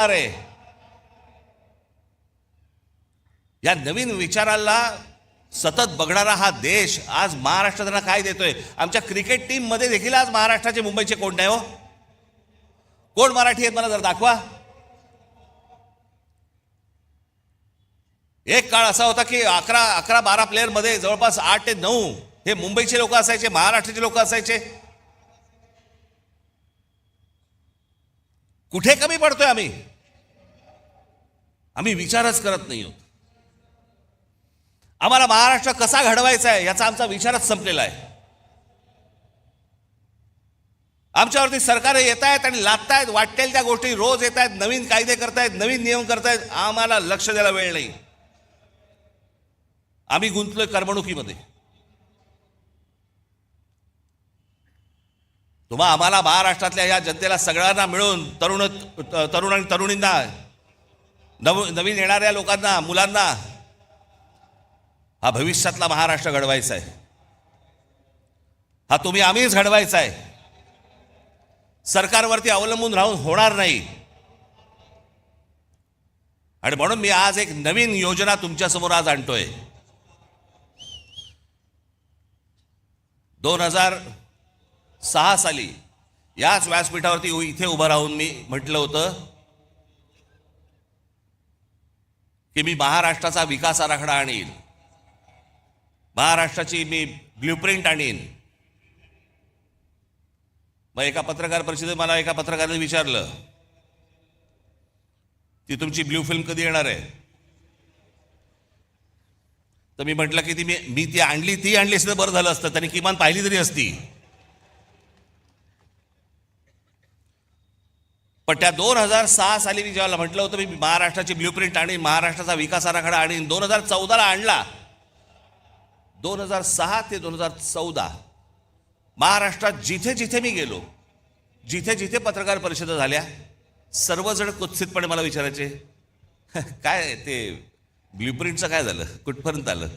आहे या नवीन विचाराला सतत बघणारा हा देश आज महाराष्ट्र त्यांना काय देतोय। आमच्या क्रिकेट टीम मध्ये देखील आज महाराष्ट्राचे मुंबईचे कोण नाही हो, कोण मराठी आहेत मला जर दाखवा। एक काळ असा होता की 11-12 प्लेयर मध्ये जवळपास 8 ते 9 हे मुंबईचे लोक असायचे, महाराष्ट्राचे लोक असायचे। कुठे कमी पडतोय आम्ही विचारच करत नाही आहोत। आम्हाला महाराष्ट्र कसा घडवायचा आहे याचा आमचा विचारच संपलेला आहे। आमच्यावरती सरकार येत आहेत आणि लादतायत, वाटेल त्या गोष्टी रोज येत आहेत, नवीन कायदे करतायत, नवीन नियम करतायत, आम्हाला लक्ष द्यायला वेळ नाही। आम्ही गुंतलोय करमणुकीमध्ये। तुम्हा आम्हाला महाराष्ट्रातल्या या जनतेला सगळ्यांना मिळून तरुण आणि तरुणींना, नवीन येणाऱ्या लोकांना, मुलांना हा भविष्यातला महाराष्ट्र घडवायचा आहे। हा तुम्ही आम्हीच घडवायचा आहे। सरकारवरती अवलंबून राहून होणार नाही। आणि म्हणून मी आज एक नवीन योजना तुमच्या समोर आज आणतोय। 2006 साली याच व्यासपीठावरती इथे उभं राहून मी म्हटलं होतं की मी महाराष्ट्राचा विकास आराखडा आणीन, महाराष्ट्राची मी ब्ल्यूप्रिंट आणीन। मग एका पत्रकार परिषदेत मला एका पत्रकाराने विचारलं ती तुमची ब्ल्यू फिल्म कधी येणार आहे? तर मी म्हटलं की मी ती आणली असतं बरं झालं असतं, त्यांनी किमान पाहिली तरी असती। पण त्या 2006 साली मी जेव्हा म्हटलं होतं मी महाराष्ट्राची ब्ल्यूप्रिंट आणीन, महाराष्ट्राचा विकास आराखडा आणीन, 2014ला आणला। 2006 ते 2014 महाराष्ट्रात जिथे जिथे मी गेलो, जिथे जिथे पत्रकार परिषदा झाल्या, सर्वजण कुत्सितपणे मला विचारायचे काय ते ब्ल्यूप्रिंटचं काय झालं, कुठपर्यंत आलं,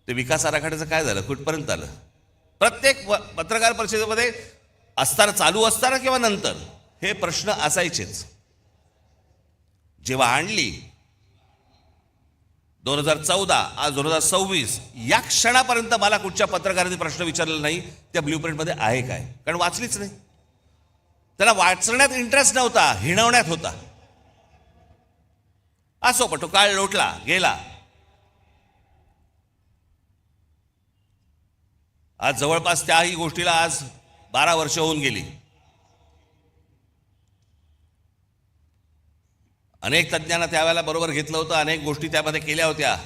ते विकास आराखड्याचं काय झालं, कुठपर्यंत आलं। प्रत्येक पत्रकार परिषदेमध्ये असताना, चालू असताना किंवा नंतर हे प्रश्न असायचेच। जेव्हा आणली 2014, आज 2026, या क्षणापर्यंत मला कुठच्या पत्रकारांनी प्रश्न विचारलेला नाही त्या ब्ल्यूप्रिंटमध्ये आहे काय, कारण वाचलीच नाही। त्याला वाचण्यात इंटरेस्ट नव्हता, हिणवण्यात होता। असो, पण तो काळ लोटला गेला। आज जवळपास त्याही गोष्टीला आज 12 वर्ष होऊन गेली। अनेक तज्ञांना त्यावेळेला बरोबर घेतलं होतं, अनेक गोष्टी त्यामध्ये केल्या होत्या।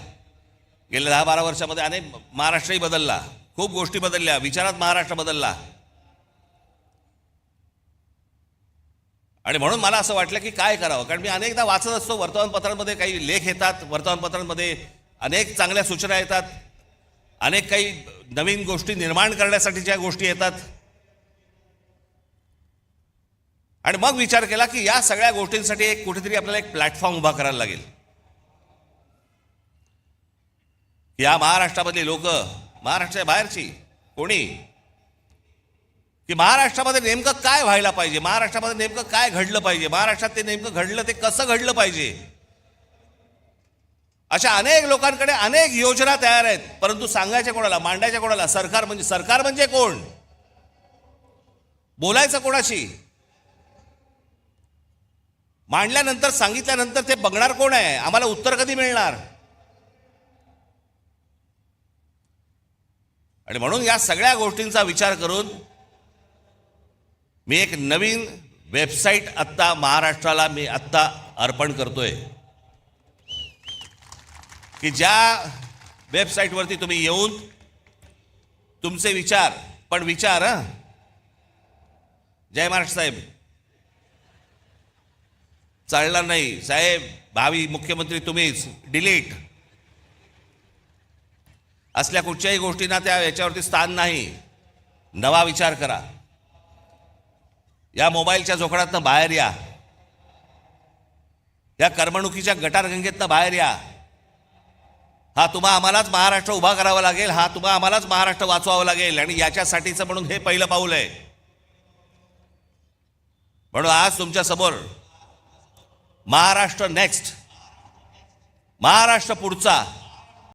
गेल्या 10-12 वर्षामध्ये अनेक महाराष्ट्रही बदलला, खूप गोष्टी बदलल्या, विचारात महाराष्ट्र बदलला। आणि म्हणून मला असं वाटलं की काय करावं, कारण मी अनेकदा वाचत असतो वर्तमानपत्रांमध्ये काही लेख येतात, वर्तमानपत्रांमध्ये अनेक चांगल्या सूचना येतात, अनेक काही नवीन गोष्टी निर्माण करण्यासाठीच्या गोष्टी येतात। आणि मग विचार केला की या सगळ्या गोष्टींसाठी एक कुठेतरी आपल्याला एक प्लॅटफॉर्म उभा करायला लागेल। या महाराष्ट्रामधली लोक, महाराष्ट्राच्या बाहेरची कोणी, की महाराष्ट्रामध्ये नेमकं काय व्हायला पाहिजे, महाराष्ट्रामध्ये नेमकं काय घडलं पाहिजे, महाराष्ट्रात ते नेमकं घडलं ते कसं घडलं पाहिजे, अशा अनेक लोकांकडे अनेक योजना तयार आहेत। परंतु सांगायच्या कोणाला, मांडायच्या कोणाला? सरकार म्हणजे कोण, बोलायचं कोणाशी, मांडल्यानंतर सांगितल्यानंतर ते बघणार कोण आहे, आम्हाला उत्तर कधी मिळणार? आणि म्हणून या सगळ्या गोष्टींचा विचार करून मी एक नवीन वेबसाईट आत्ता महाराष्ट्राला मी आत्ता अर्पण करतोय की ज्या वेबसाईटवरती तुम्ही येऊन तुमचे विचार, पण विचार जय महाराष्ट्र साहेब, चालणार नाही साहेब, भावी मुख्यमंत्री तुम्हीच, डिलीट, असल्या कुठच्याही गोष्टींना त्या याच्यावरती स्थान नाही। नवा विचार करा, या मोबाईलच्या जोखडातनं बाहेर या, या करमणुकीच्या गटारगंगेतनं बाहेर या। हा तुम्हा आम्हालाच महाराष्ट्र उभा करावा लागेल, हा तुम्हा आम्हालाच महाराष्ट्र वाचवावा लागेल, आणि याच्यासाठीचं म्हणून हे पहिलं पाऊल आहे। म्हणून आज तुमच्या समोर महाराष्ट्र नेक्स्ट, महाराष्ट्र पुढचा,